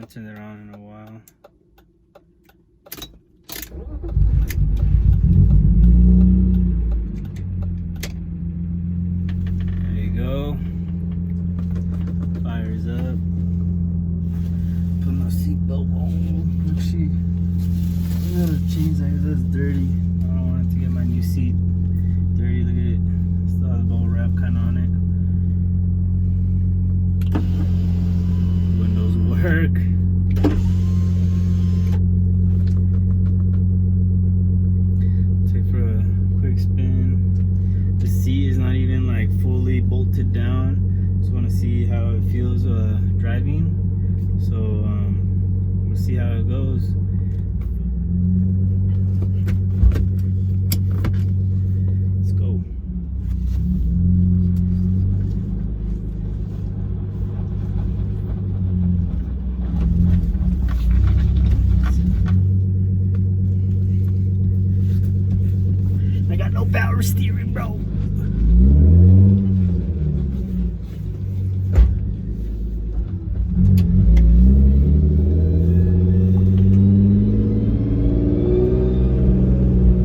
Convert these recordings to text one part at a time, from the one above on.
haven't turned it on in a while. There you go. Fires up. Put my seatbelt on. Actually, I gotta change that because that's dirty. I don't want it to get my new seat dirty. Look at it. Still has a bubble wrap kind of on it. Windows work. Take for a quick spin. The seat is not even like fully bolted down. Just want to see how it feels driving. So we'll see how it goes. Let's go. I got no power steering, bro.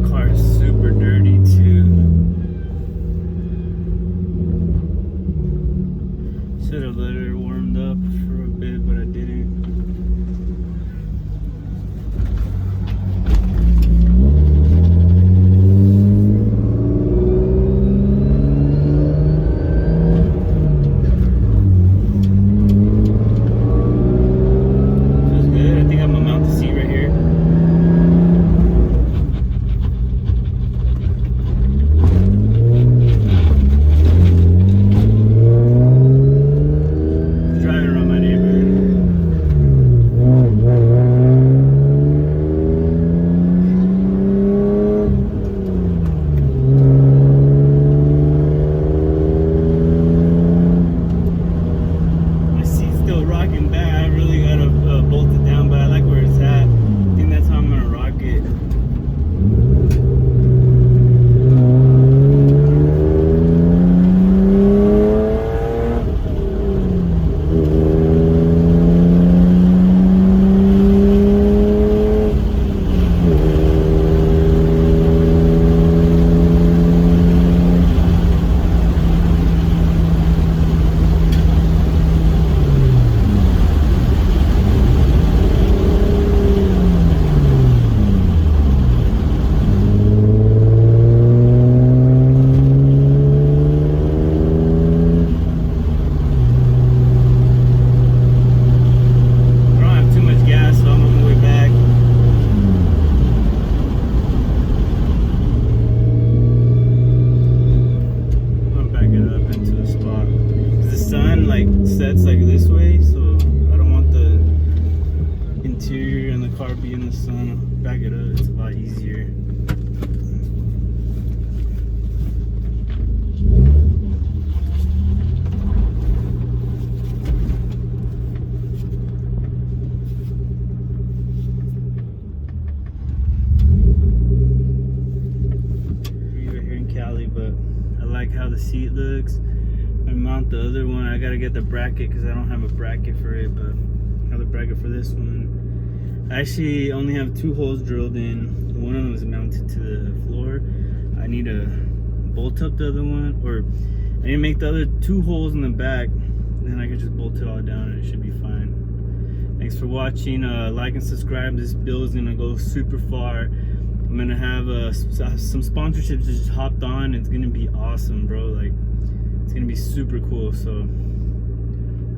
Car is super dirty too. Should have let her warmed up for a bit, but I didn't. Sets like this way, so I don't want the interior and the car be in the sun. Back it up, it's a lot easier. We're here in Cali, but I like how the seat looks. I mount the other one. I gotta get the bracket because I don't have a bracket for it, but I have a bracket for this one. I actually only have 2 holes drilled in. One of them is mounted to the floor. I need to bolt up the other one, or I need to make the other 2 holes in the back, then I can just bolt it all down and it should be fine. Thanks for watching. Like and subscribe. This build is gonna go super far. I'm gonna have some sponsorships just hopped on. It's gonna be awesome, bro. Like, it's gonna be super cool, so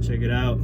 check it out.